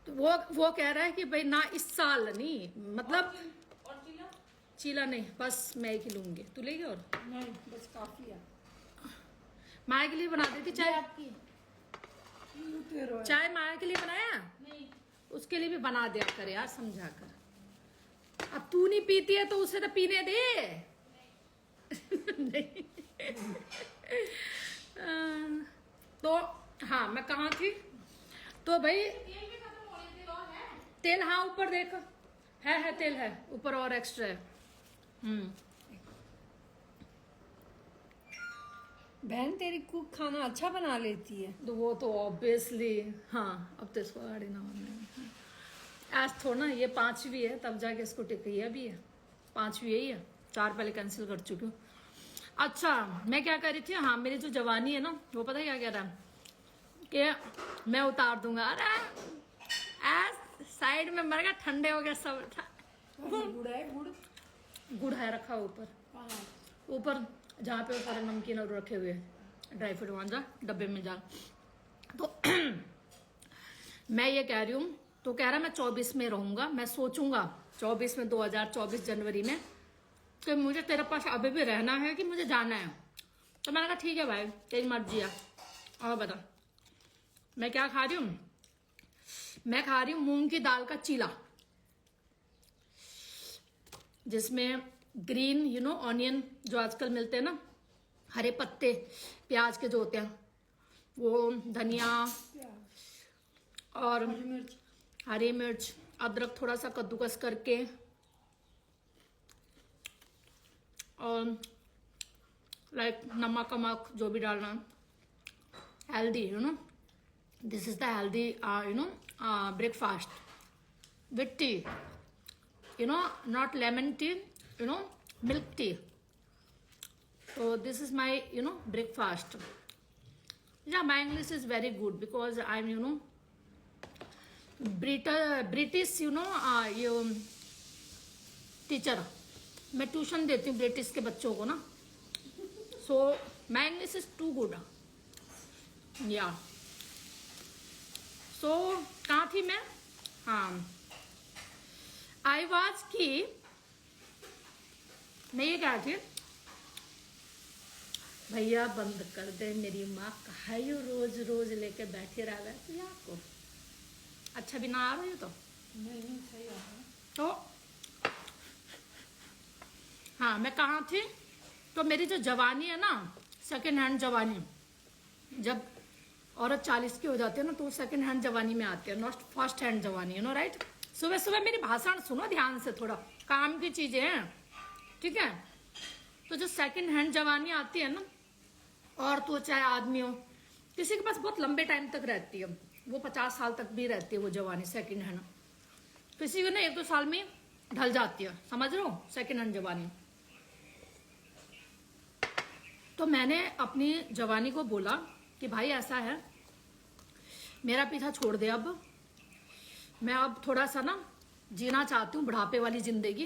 तो वो कह रहा है कि भाई ना इस साल नहीं, मतलब और चीला चीला नहीं, बस मैं एक ही लूंगी। तू लेगी? और नहीं, बस काफी है। माया के लिए बना देती चाय। आपकी चाय माया के लिए बनाया, नहीं, उसके लिए भी बना दिया कर यार, समझा कर। अब तू नहीं पीती है तो उसे तो पीने दे। नहीं। तो हाँ, मैं कहाँ थी? तो भाई तेल भी खत्म हो रही थी और है। तेल, हाँ ऊपर देख, है तेल है ऊपर और एक्स्ट्रा है। बहन तेरी कुक खाना अच्छा बना लेती है। तो वो तो ऑब्वियसली, हाँ अब तो इसको गाड़ी ना बनना। आज थोड़ा ना, ये 5वीं है तब जाके इसको टिकिया भी है। 5वीं यही है, 4 पहले कैंसिल कर चुकी हूँ। अच्छा, मैं क्या कर रही थी, हाँ मेरी जो जवानी है ना, वो पता है क्या कह रहा है कि मैं उतार दूंगा। अरे साइड में मर गया, ठंडे हो गए सब। गुड़ है, गुड़ है रखा ऊपर, ऊपर जहाँ पे सारे नमकीन और रखे हुए हैं, ड्राई फ्रूट वहाँ जा डब्बे में जा। तो मैं ये कह रही हूँ, तो कह रहा मैं 24 में रहूंगा, मैं सोचूंगा 24 में, 2024 जनवरी में, कि मुझे तेरे पास अभी भी रहना है कि मुझे जाना है। तो मैंने कहा ठीक है भाई, तेरी मर्जी है। और बता मैं क्या खा रही हूँ? मैं खा रही हूँ मूंग की दाल का चीला, जिसमें ग्रीन ऑनियन जो आजकल मिलते हैं ना, हरे पत्ते प्याज के जो होते हैं, वो धनिया और हरी मिर्च, अदरक थोड़ा सा कद्दूकस करके, और लाइक नमक वमक जो भी डालना, healthy this is the healthy breakfast with T, not lemon tea, milk tea. So this is my, breakfast. Yeah, my English is very good because I'm, British, teacher. मैं ट्यूशन देती हूँ ब्रिटिश के बच्चों को ना, so my English is too good. या सो कहाँ थी मैं? हाँ, आई वॉज की मैं ये कहा थी, भैया बंद कर दे, मेरी माँ कहा यू रोज रोज लेके बैठे रह गए तो आपको अच्छा भी ना आ रही हो तो नहीं सही आ रहा है। तो हाँ, मैं कहाँ थी? तो मेरी जो जवानी है ना, सेकेंड हैंड जवानी, जब औरत 40 की हो जाती है ना, तो वो सेकेंड हैंड जवानी में आती है, नॉट फर्स्ट हैंड जवानी, राइट। सुबह सुबह मेरी भाषण सुनो ध्यान से, थोड़ा काम की चीजें हैं, ठीक है। तो जो सेकंड हैंड जवानी आती है ना, और तो चाहे आदमी हो, किसी के पास बहुत लंबे टाइम तक रहती है, वो 50 साल तक भी रहती है वो जवानी सेकंड हैंड। किसी को ना 1-2 साल में ढल जाती है, समझ रहे हो, सेकंड हैंड जवानी। तो मैंने अपनी जवानी को बोला कि भाई ऐसा है, मेरा पीछा छोड़ दे, अब मैं अब थोड़ा सा ना जीना चाहती हूँ बुढ़ापे वाली जिंदगी।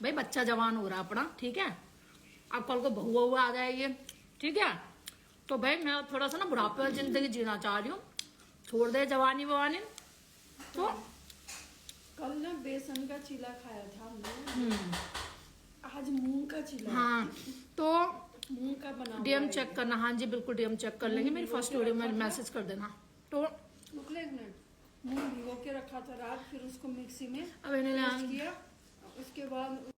भाई बच्चा जवान हो रहा अपना, ठीक है, अब कल को बहू वहू आ जाएगी, ठीक है। तो भाई मैं थोड़ा सा ना बुढ़ापे वाली जिंदगी जीना चाह रही हूँ, छोड़ दे जवानी ववानी। तो कल ना बेसन का चीला खाया था हमने, आज मूंग का चीला। हाँ, तो मूंग का बना डीएम चेक करना। हाँ जी बिल्कुल, डीएम चेक कर लेंगे, मेरी फर्स्ट वीडियो में मैसेज कर देना। तो रुक ले एक मिनट, मूंग भिगो के रखा था रात, फिर उसको मिक्सी में अब इन्हें किया, उसके बाद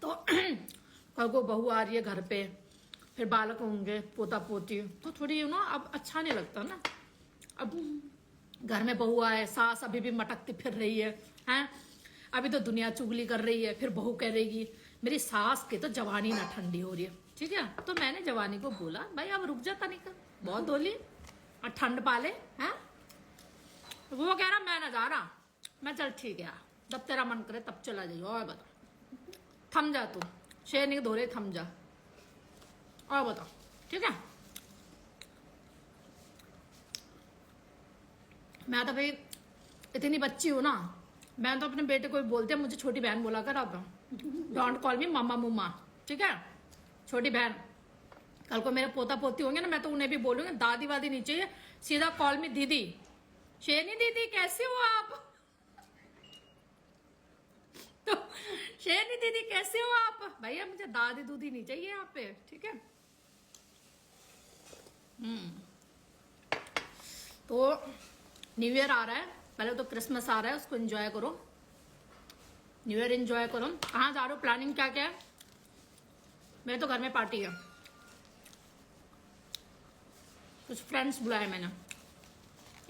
तो कल को बहू आ रही है घर पे, फिर बालक होंगे, पोता पोती, तो थोड़ी अब अच्छा नहीं लगता ना। अब घर में बहू आए, सास अभी भी मटकती फिर रही है, हैं, अभी तो दुनिया चुगली कर रही है, फिर बहू कह रहेगी मेरी सास की तो जवानी ना ठंडी हो रही है, ठीक है। तो मैंने जवानी को बोला भाई अब रुक जाता नहीं कर, बहुत धोली और ठंड पाले, हैं। वो कह रहा मैं ना जा रहा, मैं चल ठीक है, जब तेरा मन करे तब चला जाइए, और बता थम जा, तू शेर नहीं धो रहे, थम जा और बताओ, ठीक है। मैं तो भाई इतनी बच्ची हूँ ना, मैं तो अपने बेटे को भी बोलती हूँ, मुझे छोटी बहन बोला कर अब, डोंट कॉल मी मम्मा मुम्मा, ठीक है, छोटी बहन। कल को मेरे पोता पोती होंगे ना, मैं तो उन्हें भी बोलूंगी दादी वादी नहीं चाहिए, सीधा कॉल मी दीदी। शेनी दीदी कैसे हो आप? तो शेनी दीदी कैसे हो आप? भैया मुझे दादी दूदी नहीं चाहिए यहाँ पे, ठीक है। तो न्यू ईयर आ रहा है, पहले तो क्रिसमस आ रहा है, उसको एंजॉय करो, न्यू ईयर एंजॉय करो। कहाँ जा रहे हो, प्लानिंग क्या क्या है? मेरे तो घर में पार्टी है, कुछ फ्रेंड्स बुलाए मैंने।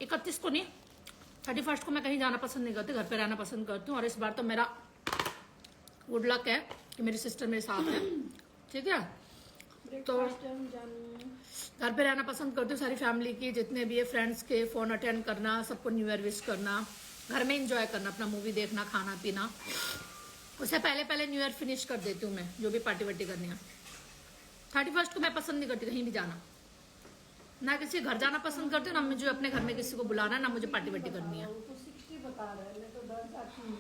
31 को नहीं, 31 को मैं कहीं जाना पसंद नहीं करती, घर पे रहना पसंद करती हूँ। और इस बार तो मेरा गुड लक है कि मेरी सिस्टर मेरे साथ है, ठीक है। तो घर पे रहना पसंद करती हूँ, सारी फैमिली की जितने भी है फ्रेंड्स के फोन अटेंड करना, सबको न्यू ईयर विश करना, घर में एंजॉय करना, अपना मूवी देखना, खाना पीना। उससे पहले पहले न्यू ईयर फिनिश कर देती हूँ मैं, जो भी पार्टी वार्टी करनी है। 31 को मैं पसंद नहीं करती कहीं भी जाना, ना किसी घर जाना पसंद करती हूँ, ना मुझे अपने घर में किसी को बुलाना, ना मुझे पार्टी वार्टी करनी है। तो 60 बता रहा है, मैं तो डर जाती हूँ।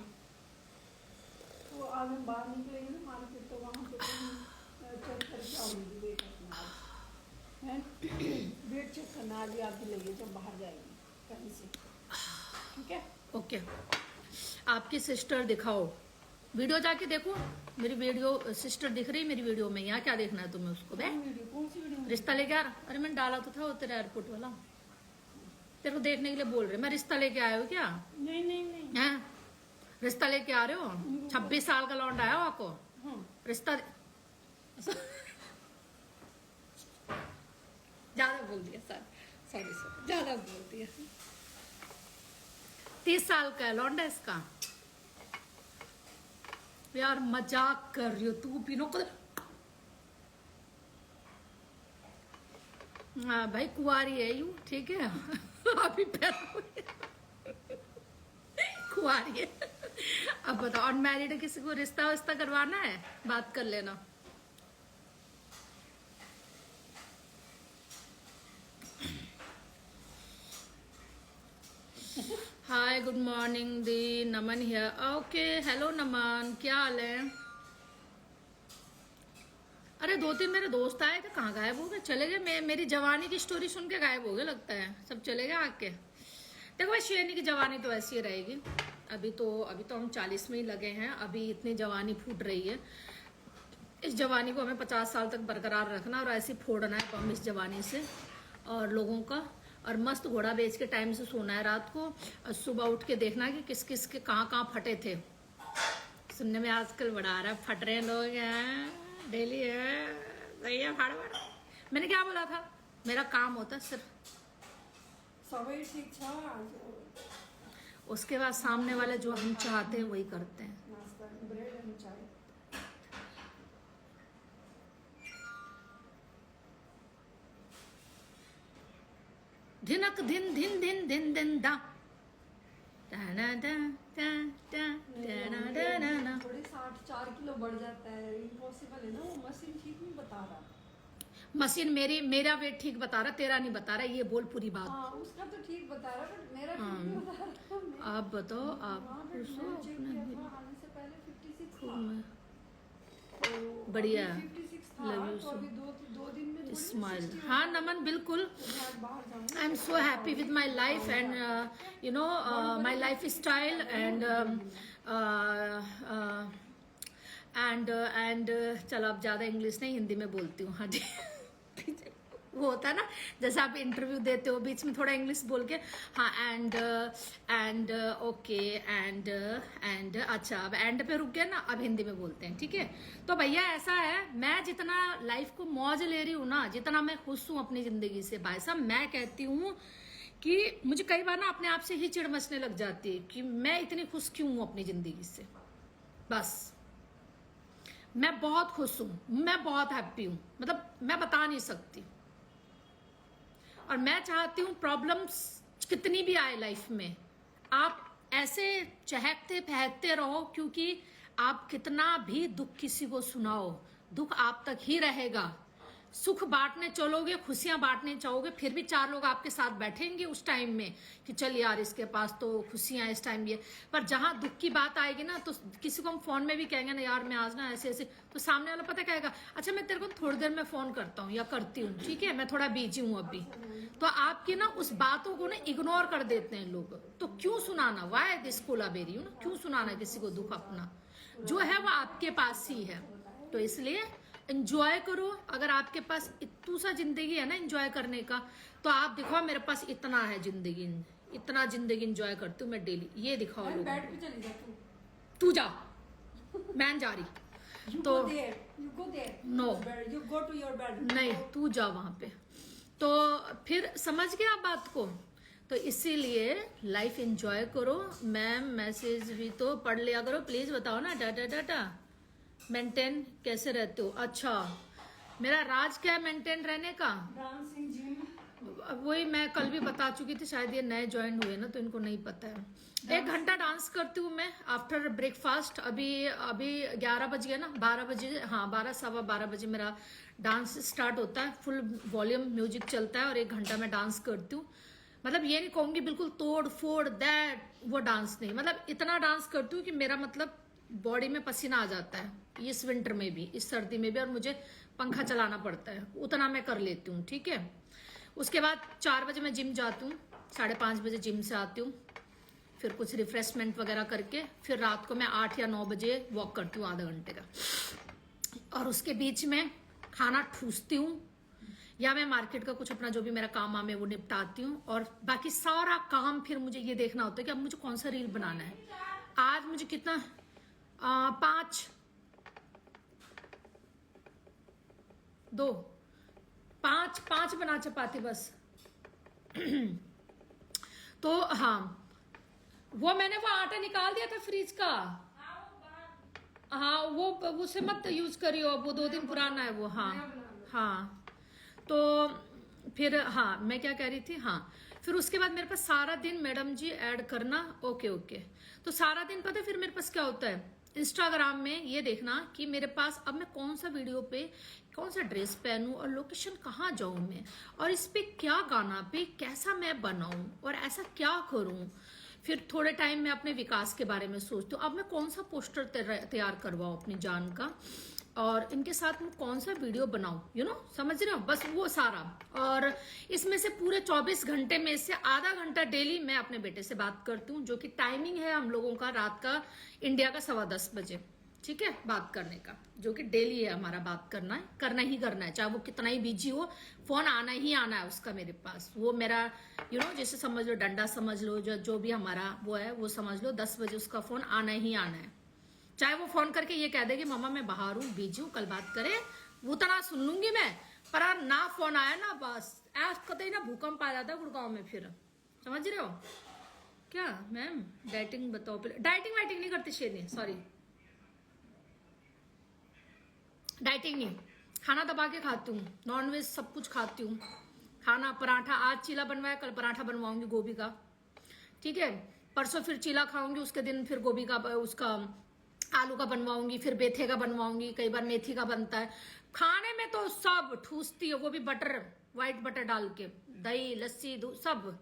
तो आज हम बाहर निकलेंगे ना मार्केट, तो वहाँ पे चेक करके आऊंगी वेट अपना, वेट चेक करना आज याद दिलाइए जब बाहर जाएंगे कहीं से, ठीक है। ओके, आपकी सिस्टर दिखाओ, वीडियो जाके देखो, मेरी वीडियो सिस्टर दिख रही मेरी वीडियो में, यहाँ क्या देखना है तुम्हें उसको? बे कौन सी वीडियो? रिश्ता लेके आ रहा, अरे मैंने डाला तो था वो तेरा एयरपोर्ट वाला, तेरे को देखने के लिए बोल रहे। मैं रिश्ता लेके आए हो क्या? नहीं नहीं नहीं, हैं रिश्ता लेके आ रहे हो? 26 साल का लौंडा आया हो आपको? हाँ। रिश्ता ज्यादा बोल दिया सर, सॉरी सर, ज्यादा बोल दिया। 30 साल का है लौंडा इसका। यार मजाक कर रही हो तू, पीनो को। हाँ भाई कुंवारी है यूं, ठीक है। अभी पैदा हुई है। कुंवारी है। अब बताओ, अनमैरिड किसी को रिश्ता विश्ता करवाना है, बात कर लेना। हाय गुड मॉर्निंग दी, Naman here. Okay hello Naman, क्या हाल है? अरे 2-3 मेरे दोस्त आए थे, कहाँ गायब हो गए, चले गए। मेरी जवानी की स्टोरी सुन के गायब हो गए लगता है, सब चले गए आके। देखो भाई शेनी की जवानी तो ऐसी रहेगी, अभी तो हम 40 में ही लगे हैं, अभी इतनी जवानी फूट रही है। इस जवानी को हमें 50 साल तक बरकरार रखना और ऐसे फोड़ना है बम इस जवानी से और लोगों का। और मस्त घोड़ा बेच के टाइम से सोना है रात को, और सुबह उठ के देखना कि किस किस के कहाँ फटे थे। सुनने में आजकल बड़ा आ रहा है, फट रहे लोग हैं डेली है, सही है, फाड़ फाड़। मैंने क्या बोला था, मेरा काम होता है सिर्फ, सभी ठीक था। उसके बाद सामने वाले जो हम चाहते हैं वही करते हैं। नाश्ता ब्रेड एंड चाय। धिनक धिन धिन धिन धिन धिन दा दा दा दा दा दा दा दा दा। थोड़ी 64 किलो बढ़ जाता है, इम्पॉसिबल है ना, वो मशीन ठीक नहीं बता रहा। मशीन मेरा वेट ठीक बता रहा, तेरा नहीं बता रहा, ये बोल पूरी बात। हाँ, उसका तो ठीक बता रहा बट मेरा ठीक नहीं बता रहा। आप बताओ, आप आने से पहले 56 था। बढ़िया, 56 था, तो अभी दो दिन में थोड़ी स्माइल। 60 हाँ नमन बिल्कुल, बाहर जाऊंगी। I am so happy with my life and you know my life style and चलो अब ज्यादा इंग्लिश नहीं, हिंदी में बोलती हूँ। हाँ जी। वो होता है ना, जैसे आप इंटरव्यू देते हो बीच में थोड़ा इंग्लिश बोल के, हाँ एंड ओके एंड अच्छा, अब एंड पे रुक गया ना, अब हिंदी में बोलते हैं, ठीक है। तो भैया ऐसा है, मैं जितना लाइफ को मौज ले रही हूँ ना, जितना मैं खुश हूँ अपनी जिंदगी से, भाई साहब मैं कहती हूँ कि मुझे कई बार ना अपने आप से ही चिढ़ मचने लग जाती है कि मैं इतनी खुश क्यों हूँ अपनी जिंदगी से। बस मैं बहुत खुश हूँ, मैं बहुत हैप्पी हूँ, मतलब मैं बता नहीं सकती। और मैं चाहती हूँ प्रॉब्लम्स कितनी भी आए लाइफ में, आप ऐसे चहकते पहकते रहो, क्योंकि आप कितना भी दुख किसी को सुनाओ, दुख आप तक ही रहेगा। सुख बांटने चलोगे, खुशियां बांटने चाहोगे, फिर भी 4 लोग आपके साथ बैठेंगे उस टाइम में कि चल यार इसके पास तो खुशियां इस टाइम ये। पर जहां दुख की बात आएगी ना, तो किसी को हम फोन में भी कहेंगे ना यार मैं आज ना ऐसे ऐसे, तो सामने वाला पता कहेगा अच्छा मैं तेरे को थोड़ी देर में फोन करता हूँ या करती हूँ, ठीक है मैं थोड़ा बिजी हूँ अभी। तो आपकी ना उस बातों को ना इग्नोर कर देते हैं लोग। तो क्यों सुनाना, वाई दिस कोलाबेरी, ना क्यों सुनाना किसी को दुख अपना, जो है वो आपके पास ही है। तो इसलिए एंजॉय करो। अगर आपके पास इतू सा जिंदगी है ना एंजॉय करने का, तो आप दिखाओ मेरे पास इतना है जिंदगी, इतना जिंदगी एंजॉय करती हूँ मैं डेली, ये दिखाओ लोगों बेड को। पे चली जा तू जा, मैं जा रही। You तो go there. You go there. No. You go to your bed. नहीं, तू जा वहां पे। तो फिर समझ गया बात को। तो इसीलिए लाइफ एंजॉय करो। मैम मैसेज भी तो पढ़ लिया करो प्लीज, बताओ ना डाटा डाटा मेंटेन कैसे रहते हो। अच्छा मेरा राज क्या है मेंटेन रहने का, Dancing gym. वही मैं कल भी बता चुकी थी, शायद ये नए ज्वाइन हुए ना तो इनको नहीं पता है। 1 घंटा डांस करती हूँ मैं आफ्टर ब्रेकफास्ट। अभी 11 बज गया ना, 12 बजे, हाँ 12 सवा 12 बजे मेरा डांस स्टार्ट होता है। फुल वॉल्यूम म्यूजिक चलता है और 1 घंटा मैं डांस करती हूँ। मतलब ये नहीं कहूंगी बिल्कुल तोड़ फोड़ दैट वो डांस नहीं, मतलब इतना डांस करती हूँ कि मेरा मतलब बॉडी में पसीना आ जाता है, इस विंटर में भी इस सर्दी में भी, और मुझे पंखा चलाना पड़ता है, उतना मैं कर लेती हूँ, ठीक है। उसके बाद 4 बजे मैं जिम जाती हूँ, 5:30 बजे जिम से आती हूँ, फिर कुछ रिफ्रेशमेंट वगैरह करके फिर रात को मैं 8 या 9 बजे वॉक करती हूँ आधा घंटे का। और उसके बीच में खाना ठूसती हूँ या मैं मार्केट का कुछ अपना जो भी मेरा काम वाम है वो निपटाती हूँ। और बाकी सारा काम फिर मुझे ये देखना होता है कि अब मुझे कौन सा रील बनाना है। आज मुझे कितना 5 बना चपाती बस। तो हाँ वो मैंने वो आटा निकाल दिया था फ्रिज का, हाँ वो उसे मत यूज करियो, वो 2 दिन पुराना है वो। हाँ तो फिर हाँ मैं क्या कह रही थी, हाँ फिर उसके बाद मेरे पास सारा दिन मैडम जी ऐड करना, ओके। तो सारा दिन पता है फिर मेरे पास क्या होता है, इंस्टाग्राम में ये देखना कि मेरे पास अब मैं कौन सा वीडियो पे कौन सा ड्रेस पहनूं और लोकेशन कहाँ जाऊं मैं, और इस पे क्या गाना पे कैसा मैं बनाऊं और ऐसा क्या करूं। फिर थोड़े टाइम में अपने विकास के बारे में सोचती हूँ, अब मैं कौन सा पोस्टर तैयार करवाऊं अपनी जान का, और इनके साथ मैं कौन सा वीडियो बनाऊं, समझ रहे हो, बस वो सारा। और इसमें से पूरे 24 घंटे में से आधा घंटा डेली मैं अपने बेटे से बात करती हूँ, जो कि टाइमिंग है हम लोगों का रात का इंडिया का 10:15 बजे, ठीक है, बात करने का, जो कि डेली है हमारा, बात करना है, करना ही करना है, चाहे वो कितना ही बिजी हो, फोन आना ही आना है उसका मेरे पास। वो मेरा जैसे समझ लो डंडा समझ लो, जो भी हमारा वो है वो समझ लो, 10 बजे उसका फोन आना ही आना है। चाहे वो फोन करके ये कह दे कि मम्मा मैं बाहर हूँ बिजी हूँ कल बात करें, वो तो ना सुन लूंगी मैं, पर ना फोन आया ना बस कतई ना भूकंप आ जाता है गुड़गांव में। फिर समझ रहे हो क्या मैम, डाइटिंग बताओ पहले। डाइटिंग वाइटिंग नहीं करती शेरनी, सॉरी डाइटिंग नहीं, खाना दबा के खाती हूँ, नॉनवेज सब कुछ खाती हूँ। खाना पराठा, आज चीला बनवाया, कल पराठा बनवाऊंगी गोभी का, ठीक है, परसों फिर चीला खाऊंगी, उसके दिन फिर गोभी का उसका आलू का बनवाऊंगी, फिर बेथे का बनवाऊंगी, कई बार मेथी का बनता है। खाने में तो सब ठूसती है, वो भी बटर, व्हाइट बटर डाल के, दही लस्सी दूध सब।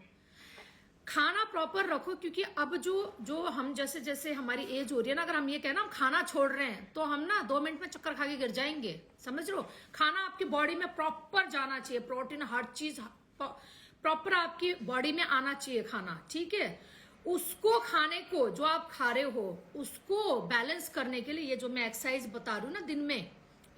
खाना प्रॉपर रखो, क्योंकि अब जो हम जैसे जैसे हमारी एज हो रही है ना, अगर हम ये कहना हम खाना छोड़ रहे हैं तो हम ना 2 मिनट में चक्कर खा के गिर जाएंगे, समझ लो। खाना आपकी बॉडी में प्रॉपर जाना चाहिए, प्रोटीन हर चीज प्रॉपर आपकी बॉडी में आना चाहिए खाना, ठीक है। उसको खाने को जो आप खा रहे हो उसको बैलेंस करने के लिए ये जो मैं एक्सरसाइज बता रही हूँ ना, दिन में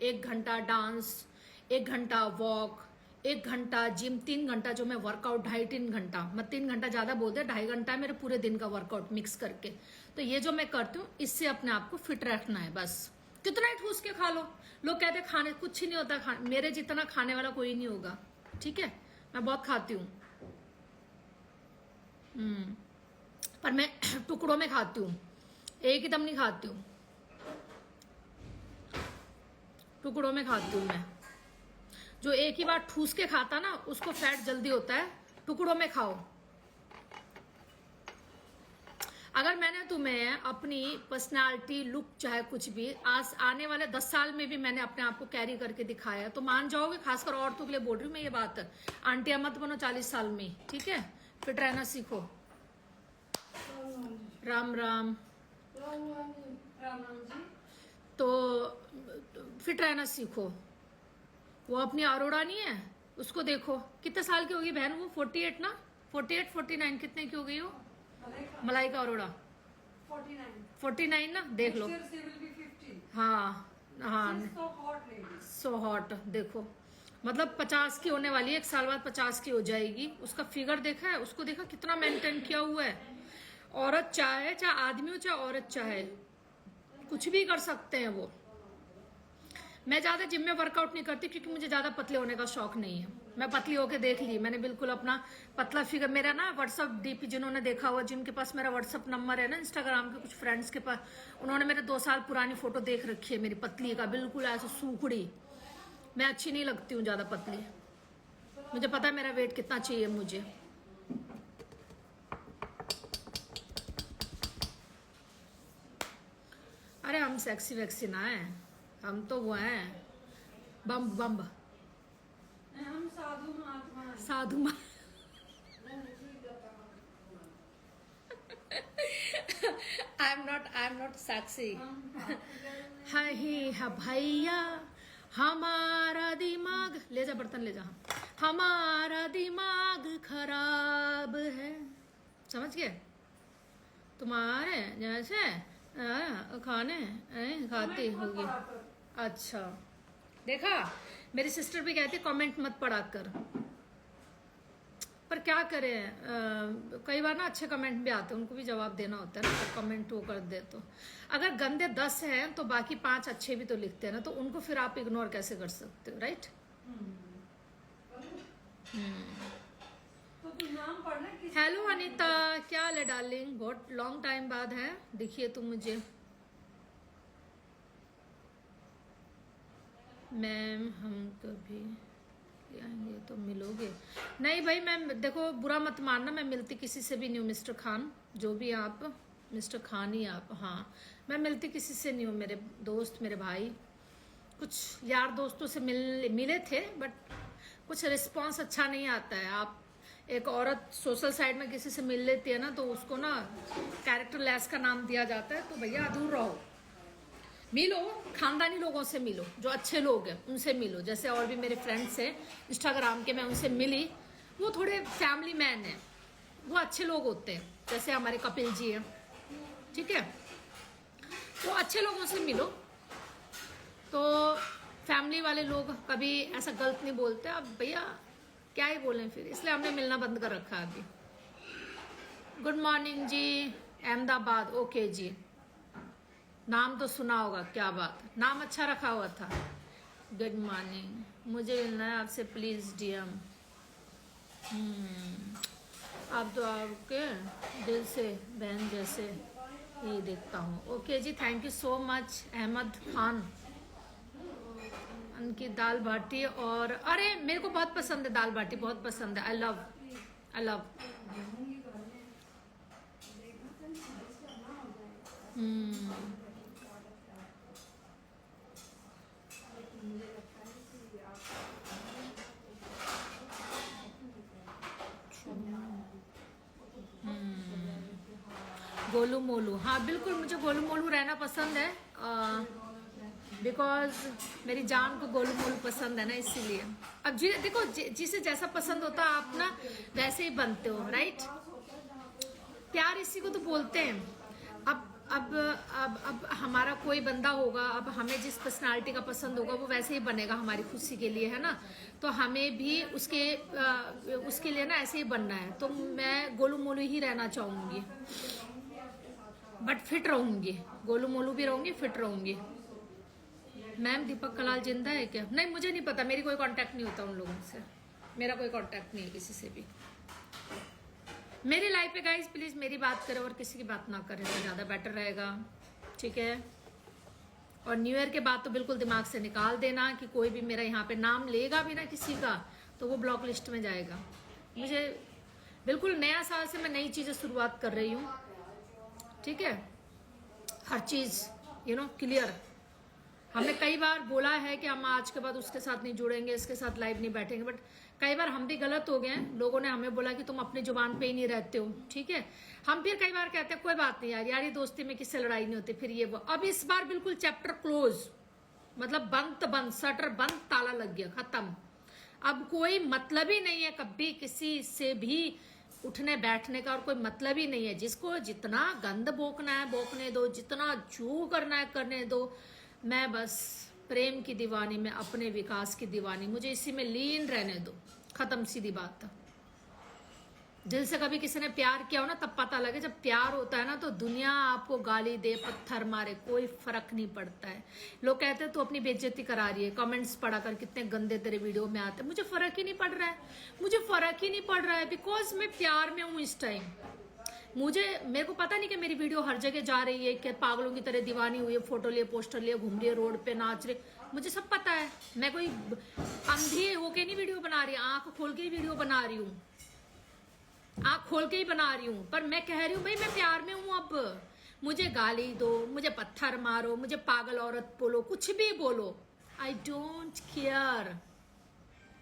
1 घंटा डांस, 1 घंटा वॉक, 1 घंटा जिम, 3 घंटा जो मैं वर्कआउट, 2.5-3 घंटा, मैं 3 घंटा ज्यादा बोलते हैं, 2.5 घंटा मेरे पूरे दिन का वर्कआउट मिक्स करके। तो ये जो मैं करती हूँ इससे अपने आप को फिट रखना है बस। कितना ही ठूस के खा लो, लोग कहते हैं खाने कुछ ही नहीं होता, मेरे जितना खाने वाला कोई नहीं होगा, ठीक है। मैं बहुत खाती हूँ, पर मैं टुकड़ों में खाती हूँ, एक ही दम नहीं खाती हूँ, टुकड़ों में खाती हूँ मैं। जो एक ही बार ठूस के खाता ना उसको फैट जल्दी होता है, टुकड़ों में खाओ। अगर मैंने तुम्हें अपनी पर्सनालिटी, लुक, चाहे कुछ भी आज आने वाले 10 साल में भी मैंने अपने आप को कैरी करके दिखाया तो मान जाओगे। खासकर औरतों के लिए बोल रही हूँ मैं ये बात। आंटिया मत बनो 40 साल में, ठीक है? फिट रहना सीखो। राम राम। राम राम जी। तो फिट रहना सीखो। वो अपनी अरोड़ा नहीं है, उसको देखो कितने साल की होगी बहन वो? 48 ना, 48 49 कितने की हो गई हो? मलाइका अरोड़ा 49 ना, देख लो। हाँ हाँ, सो हॉट। देखो मतलब 50 की होने वाली है, 1 साल बाद 50 की हो जाएगी। उसका फिगर देखा है, उसको देखा कितना मेंटेन किया हुआ है। औरत चाहे आदमी हो, चाहे औरत चाहे, कुछ भी कर सकते हैं वो। मैं ज्यादा जिम में वर्कआउट नहीं करती क्योंकि मुझे ज्यादा पतले होने का शौक नहीं है। मैं पतली होके देख ली, मैंने बिल्कुल अपना पतला फिगर। मेरा ना व्हाट्सअप डीपी जिन्होंने देखा हुआ, जिनके पास मेरा व्हाट्सअप नंबर है ना इंस्टाग्राम के कुछ फ्रेंड्स के पास, उन्होंने मेरे 2 साल पुरानी फोटो देख रखी है मेरी पतली का, बिल्कुल ऐसे सूखड़ी। मैं अच्छी नहीं लगती हूँ ज्यादा पतली। मुझे पता है मेरा वेट कितना चाहिए मुझे। अरे हम सेक्सी वैक्सी ना है, हम तो वो हैं बम बम। हम साधु महात्मा हैं। साधु मा आई एम नॉट सेक्सी। हाँ भैया, हमारा दिमाग ले जा, बर्तन ले जा। हमारा दिमाग खराब है, समझ गए? तुम्हारे जैसे खाने खाती होगी। अच्छा देखा, मेरी सिस्टर भी कहती है कमेंट मत पढ़ा कर, पर क्या करें, कई बार ना अच्छे कमेंट भी आते हैं, उनको भी जवाब देना होता है ना। तो कमेंट वो कर दे तो अगर गंदे 10 हैं तो बाकी 5 अच्छे भी तो लिखते हैं ना, तो उनको फिर आप इग्नोर कैसे कर सकते हो, राइट? तो तू नाम पढ़ना। हेलो अनीता, क्या हाल है डार्लिंग? बहुत लॉन्ग टाइम बाद है दिखिए तुम मुझे। मैम हम कभी आएंगे तो मिलोगे? नहीं भाई मैम, देखो बुरा मत मानना, मैं मिलती किसी से भी नहीं हूँ। मिस्टर खान, जो भी आप, मिस्टर खान ही आप। हाँ, मैं मिलती किसी से नहीं हूँ। मेरे दोस्त, मेरे भाई, कुछ यार दोस्तों से मिले थे, बट कुछ रिस्पॉन्स अच्छा नहीं आता है। आप एक औरत सोशल साइड में किसी से मिल लेती है ना, तो उसको ना कैरेक्टर लेस का नाम दिया जाता है। तो भैया दूर रहो, मिलो खानदानी लोगों से मिलो, जो अच्छे लोग हैं उनसे मिलो। जैसे और भी मेरे फ्रेंड्स हैं इंस्टाग्राम के, मैं उनसे मिली, वो थोड़े फैमिली मैन हैं, वो अच्छे लोग होते हैं। जैसे हमारे कपिल जी हैं, ठीक है? तो अच्छे लोगों से मिलो, तो फैमिली वाले लोग कभी ऐसा गलत नहीं बोलते। अब भैया क्या ही बोलें फिर, इसलिए हमने मिलना बंद कर रखा है अभी। गुड मॉर्निंग जी, अहमदाबाद। ओके जी, नाम तो सुना होगा, क्या बात, नाम अच्छा रखा हुआ था। गुड मॉर्निंग, मुझे मिलना है आपसे प्लीज डीएम। आप तो आपके दिल से बहन जैसे ही देखता हूँ। ओके जी, thank you so much Ahmed Khan. उनकी दाल बाटी, और अरे मेरे को बहुत पसंद है दाल बाटी, बहुत पसंद है। I love Golu Molu. हाँ बिल्कुल, मुझे गोलू मोलू रहना पसंद है, बिकॉज मेरी जान को गोलू मोलू पसंद है ना, इसीलिए। अब जी देखो, जिसे जैसा पसंद होता है आप ना वैसे ही बनते हो, राइट? प्यार इसी को तो बोलते हैं। अब हमारा कोई बंदा होगा, अब हमें जिस पर्सनालिटी का पसंद होगा वो वैसे ही बनेगा हमारी खुशी के लिए, है ना? तो हमें भी उसके लिए ना ऐसे ही बनना है। तो मैं गोलू मोलू ही रहना चाहूंगी, बट फिट रहूंगी। गोलू मोलू भी रहूंगी, फिट रहूंगी। मैम दीपक कलाल जिंदा है क्या? नहीं, मुझे नहीं पता, मेरी कोई कांटेक्ट नहीं होता उन लोगों से, मेरा कोई कांटेक्ट नहीं है किसी से भी। मेरी लाइफ पे गाइस प्लीज मेरी बात करें और किसी की बात ना करें तो ज्यादा बेटर रहेगा, ठीक है? और न्यू ईयर के बाद तो बिल्कुल दिमाग से निकाल देना कि कोई भी मेरा यहाँ पे नाम लेगा भी ना किसी का, तो वो ब्लॉक लिस्ट में जाएगा। मुझे बिल्कुल नया साल से मैं नई चीजें शुरुआत कर रही हूँ, ठीक है, हर चीज क्लियर। हमने कई बार बोला है कि हम आज के बाद उसके साथ नहीं जुड़ेंगे, इसके साथ लाइव नहीं बैठेंगे, बट कई बार हम भी गलत हो गए हैं। लोगों ने हमें बोला कि तुम अपनी जुबान पे ही नहीं रहते हो, ठीक है। हम फिर कई बार कहते हैं कोई बात नहीं यार, यारी दोस्ती में किससे लड़ाई नहीं होती, फिर ये वो। अब इस बार बिल्कुल चैप्टर क्लोज, मतलब बंद, शटर बंद, ताला लग गया, खत्म। अब कोई मतलब ही नहीं है कभी किसी से भी उठने बैठने का, और कोई मतलब ही नहीं है। जिसको जितना गंद बोकना है बोकने दो, जितना जो करना है करने दो। मैं बस प्रेम की दीवानी में, अपने विकास की दीवानी, मुझे इसी में लीन रहने दो, खत्म, सीधी बात। दिल से कभी किसी ने प्यार किया हो ना, तब पता लगे। जब प्यार होता है ना तो दुनिया आपको गाली दे, पत्थर मारे, कोई फर्क नहीं पड़ता है। लोग कहते हैं तू अपनी बेइज्जती करा रही है, कमेंट्स पढ़ा कर कितने गंदे तेरे वीडियो में आते हैं। मुझे फर्क ही नहीं पड़ रहा है, मुझे फर्क ही नहीं पड़ रहा है, बिकॉज मैं प्यार में हूँ इस टाइम। मेरे को पता नहीं कि मेरी वीडियो हर जगह जा रही है, कि पागलों की तरह दीवानी हुई है, फोटो लिए, पोस्टर लिए, घूम रही है, रोड पे नाच रही, मुझे सब पता है। मैं कोई अंधी होके नहीं वीडियो बना रही, आंख खोल के ही वीडियो बना रही हूँ, आंख खोल के ही बना रही हूँ। पर मैं कह रही हूँ भाई मैं प्यार में हूँ। अब मुझे गाली दो, मुझे पत्थर मारो, मुझे पागल औरत बोलो, कुछ भी बोलो, आई डोंट केयर।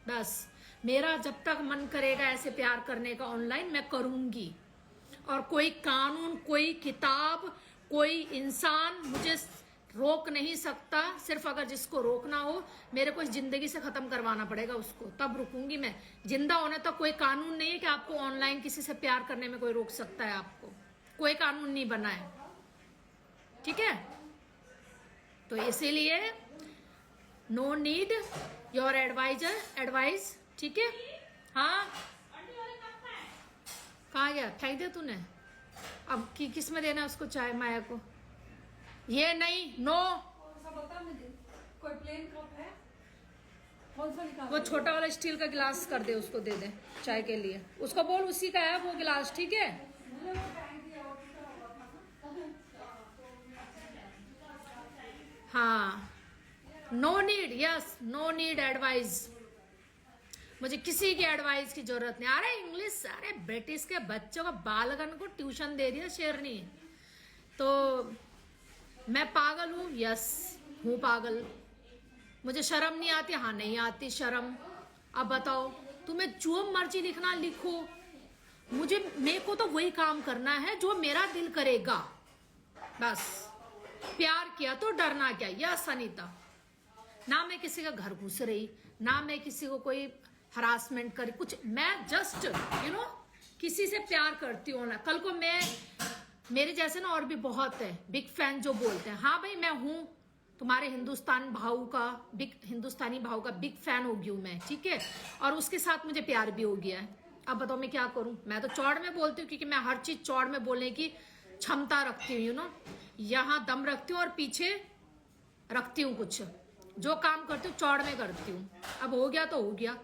बस मेरा जब तक मन करेगा ऐसे प्यार करने का ऑनलाइन, मैं करूंगी। और कोई कानून, कोई किताब, कोई इंसान मुझे रोक नहीं सकता। सिर्फ अगर जिसको रोकना हो, मेरे को इस जिंदगी से खत्म करवाना पड़ेगा उसको, तब रुकूंगी मैं। जिंदा होने तक कोई कानून नहीं है कि आपको ऑनलाइन किसी से प्यार करने में कोई रोक सकता है। आपको कोई कानून नहीं बना है, ठीक है। तो इसीलिए नो नीड योर एडवाइस, ठीक है। हाँ, कहाँ गया, फेंक दे तूने। अब किस में देना उसको, चाय माया को? ये नहीं, नो। कोई प्लेन कप है, कौन सा निकाल? वो छोटा वाला स्टील का गिलास कर दे, उसको दे दे चाय के लिए। उसको बोल उसी का है वो गिलास, ठीक है। हाँ, no need, yes, no need advice. मुझे किसी की एडवाइस की जरूरत नहीं। अरे इंग्लिश, अरे ब्रिटिश के बच्चों को, बालगन को ट्यूशन दे दिया शेरनी। तो मैं पागल हूँ, यस हूँ पागल। मुझे शर्म नहीं आती, हाँ नहीं आती शर्म। अब बताओ, तुम्हें जो मर्जी लिखना लिखो, मेरे को तो वही काम करना है जो मेरा दिल करेगा। बस प्यार किया तो डरना क्या, यस अनीता। ना मैं किसी का घर घुस रही, ना मैं किसी को कोई हरासमेंट करी, कुछ। मैं जस्ट किसी से प्यार करती हूँ ना। कल को मेरे जैसे ना और भी बहुत है बिग फैन जो बोलते हैं हाँ भाई मैं हूं तुम्हारे हिंदुस्तानी भाव का बिग फैन हो गई हूं मैं, ठीक है। और उसके साथ मुझे प्यार भी हो गया है। अब बताओ मैं क्या करूं। मैं तो चौड़ में बोलती हूँ, क्योंकि मैं हर चीज चौड़ में बोलने की क्षमता रखती हूँ, यहाँ दम रखती हूँ और पीछे रखती हूँ कुछ। जो काम करती हूँ चौड़ में करती हूँ। अब हो गया तो हो गया।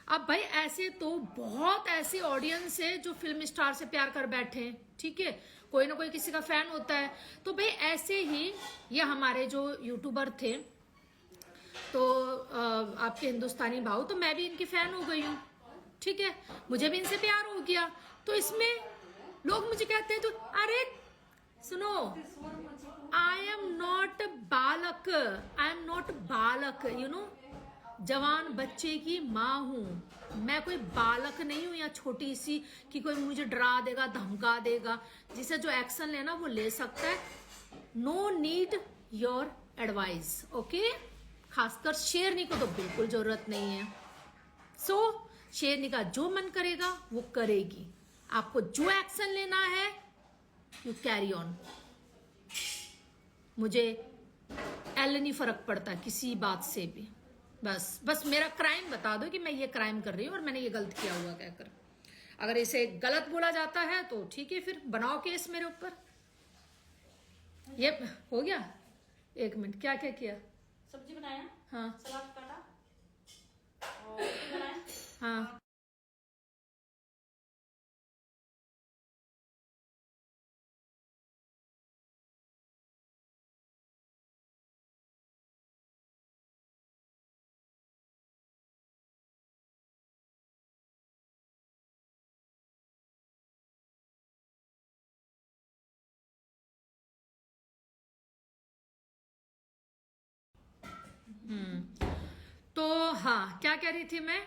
अब भाई ऐसे तो बहुत ऐसे ऑडियंस है जो फिल्म स्टार से प्यार कर बैठे हैं, ठीक है। कोई ना कोई किसी का फैन होता है। तो भाई ऐसे ही ये हमारे जो यूट्यूबर थे, तो आपके हिंदुस्तानी भाव, तो मैं भी इनकी फैन हो गई हूँ, ठीक है। मुझे भी इनसे प्यार हो गया। तो इसमें लोग मुझे कहते हैं तो अरे सुनो, आई एम नॉट बालक, आई एम नॉट बालक, जवान बच्चे की माँ हूं मैं, कोई बालक नहीं हूं या छोटी सी कि कोई मुझे डरा देगा धमका देगा। जिसे जो एक्शन लेना वो ले सकता है। No need your advice, okay. खासकर शेरनी को तो बिल्कुल जरूरत नहीं है। सो शेरनी का जो मन करेगा वो करेगी। आपको जो एक्शन लेना है यू कैरी ऑन। मुझे नहीं फर्क पड़ता किसी बात से भी। बस मेरा क्राइम बता दो कि मैं ये क्राइम कर रही हूँ और मैंने ये गलत किया हुआ कहकर। अगर इसे गलत बोला जाता है तो ठीक है, फिर बनाओ केस मेरे ऊपर। ये हो गया। एक मिनट, क्या क्या किया? सब्जी बनाया, हाँ, सलाद काटा और रोटी बनाया। हाँ। तो हाँ, क्या कह रही थी मैं,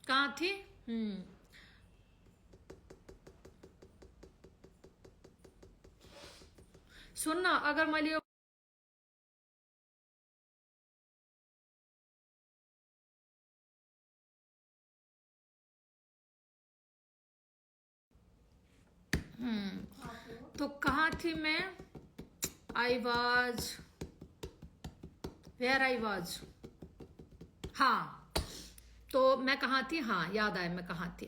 कहाँ थी? सुन ना, अगर मान लियो तो कहाँ थी मैं? I was where I was, हाँ, तो मैं कहाँ थी? हाँ, याद आया मैं कहाँ थी।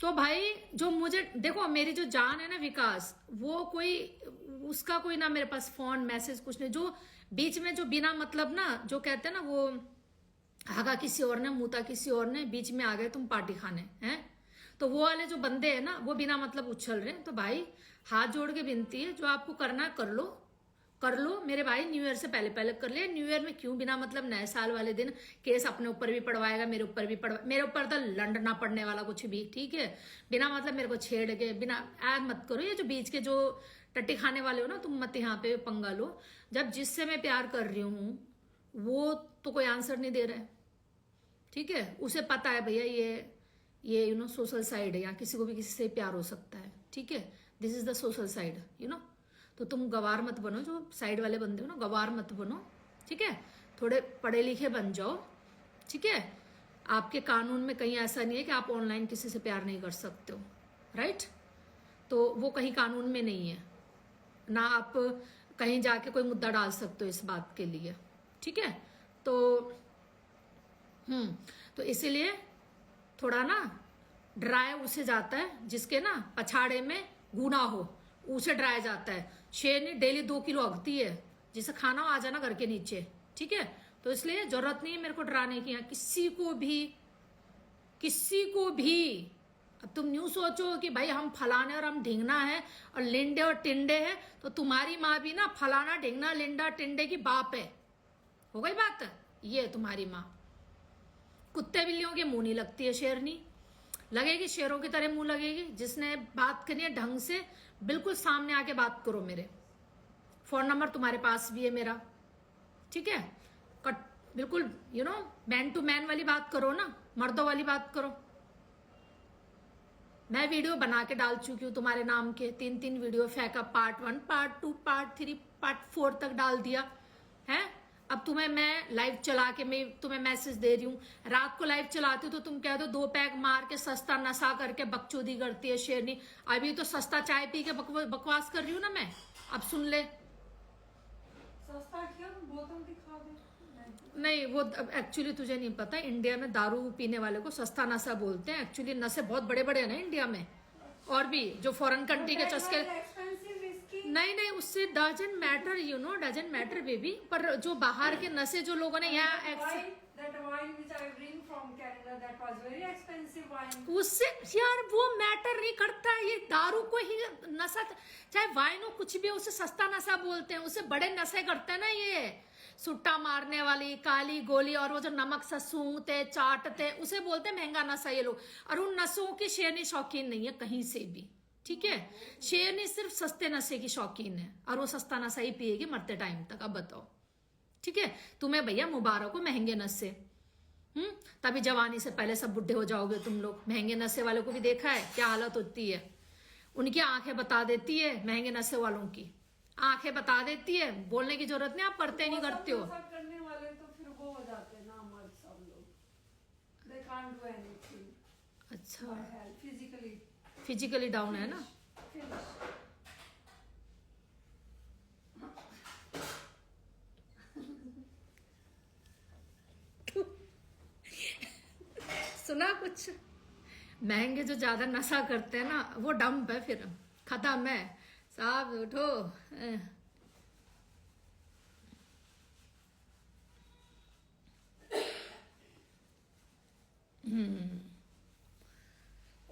तो भाई जो मुझे देखो, मेरी जो जान है ना विकास, वो कोई उसका कोई ना मेरे पास फोन मैसेज कुछ नहीं। जो बीच में जो बिना मतलब ना, जो कहते हैं ना, वो हागा किसी और ने, मुता किसी और ने, बीच में आ गए तुम पार्टी खाने हैं, तो वो वाले जो बंदे हैं ना, वो बिना मतलब उछल रहे हैं। तो भाई हाथ जोड़ के विनती है, जो आपको करना है कर लो, कर लो मेरे भाई। न्यू ईयर से पहले पहले कर ले। न्यू ईयर में क्यों बिना मतलब नए साल वाले दिन केस अपने ऊपर भी पड़वाएगा, मेरे ऊपर भी पड़वा, मेरे ऊपर तो लंड ना पड़ने वाला कुछ भी, ठीक है। बिना मतलब मेरे को छेड़ के बिना ऐड मत करो। ये जो बीच के जो टट्टी खाने वाले हो ना, तुम मत यहाँ पे पंगा लो। जब जिससे मैं प्यार कर रही हूँ वो तो कोई आंसर नहीं दे रहा है, ठीक है। उसे पता है भैया ये यू नो सोशल साइड है, यहाँ किसी को भी किसी से प्यार हो सकता है, ठीक है। This is the social side, you know. तो तुम गवार मत बनो, जो साइड वाले बंदे हो ना, गवार मत बनो, ठीक है। थोड़े पढ़े लिखे बन जाओ, ठीक है। आपके कानून में कहीं ऐसा नहीं है कि आप ऑनलाइन किसी से प्यार नहीं कर सकते हो, राइट। तो वो कहीं कानून में नहीं है ना, आप कहीं जाके कोई मुद्दा डाल सकते हो इस बात के लिए, ठीक है। तो इसीलिए थोड़ा ना डराया उसे जाता है जिसके ना पछाड़े में गुना हो, उसे डराया जाता है। शेरनी डेली 2 किलो अगती है, जिसे खाना हो आ जाना घर के नीचे, ठीक है। तो इसलिए जरूरत नहीं है मेरे को डराने की, किसी को भी। अब तुम न्यू सोचो कि भाई हम फलाने और हम ढींगना है और लिंडे और टिंडे है, तो तुम्हारी माँ भी ना फलाना ढींगना लिंडा टिंडे की बाप है, हो गई बात। ये तुम्हारी माँ कुत्ते बिल्लियों के मुंह नहीं लगती है, शेरनी लगेगी, शेरों की तरह मुंह लगेगी। जिसने बात करनी है ढंग से, बिल्कुल सामने आके बात करो। मेरे फोन नंबर तुम्हारे पास भी है मेरा, ठीक है। कट बिल्कुल you know man to man वाली बात करो ना, मर्दों वाली बात करो। मैं वीडियो बना के डाल चुकी हूँ तुम्हारे नाम के, 3 वीडियो फेंका, पार्ट 1, पार्ट 2, पार्ट 3, पार्ट 4 तक डाल दिया है। अब तुम्हें मैं लाइव चला के मैं तुम्हें मैसेज दे रही हूँ, रात को लाइव चलाती हूँ तो तुम कह दो 2 पैक मार के सस्ता नशा करके बकचोदी करती है शेरनी। अभी तो सस्ता चाय पी के बकवास कर रही हूँ ना मैं, अब सुन ले। सस्ता क्या, बोतल दिखा दे। नहीं, वो एक्चुअली तुझे नहीं पता, इंडिया में दारू पीने वाले को सस्ता नशा बोलते हैं। एक्चुअली नशे बहुत बड़े बड़े हैं ना इंडिया में, और भी जो फॉरेन कंट्री के चस्के। नहीं, उससे doesn't matter, you know, doesn't matter baby. पर जो बाहर के नशे जो लोगों ने यहाँ उससे यार वो मैटर नहीं करता है। ये दारू को ही नशा, चाहे वाइन हो कुछ भी, उसे सस्ता नशा बोलते हैं। उसे बड़े नशे करते हैं ना, ये सुट्टा मारने वाली काली गोली और वो जो नमक से सूंघते चाटते, उसे बोलते हैं महंगा नशा ये लोग। और उन नशों की शेरनी शौकीन नहीं है कहीं से भी, ठीक है। शेरनी सिर्फ सस्ते नशे की शौकीन है, और वो सस्ता नशा ही पिएगी मरते टाइम तक। अब बताओ, ठीक है। तुम्हें भैया मुबारक हो महंगे नशे, तभी जवानी से पहले सब बुढ़े हो जाओगे तुम लोग। महंगे नशे वालों को भी देखा है क्या हालत होती है, उनकी आंखें बता देती है। महंगे नशे वालों की आंखें बता देती है, बोलने की जरूरत नहीं, आप पढ़ते नहीं करते हो। करने वाले तो फिर वो हो जाते हैं ना मर्द, सब लोग, they can't do anything. अच्छा, फिजिकली डाउन है ना। सुना कुछ, महंगे जो ज्यादा नशा करते हैं ना, वो डंप है, फिर खत्म है साहब, उठो।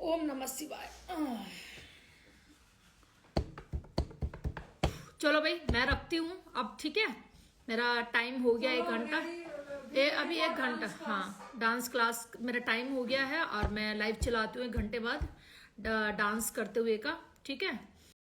ओम नमः शिवाय। चलो भाई मैं रखती हूँ अब, ठीक है। मेरा टाइम हो गया 1 घंटा, अभी 1 घंटा, हाँ डांस क्लास मेरा टाइम हो गया है, और मैं लाइव चलाती हूँ 1 घंटे बाद डांस करते हुए का, ठीक है।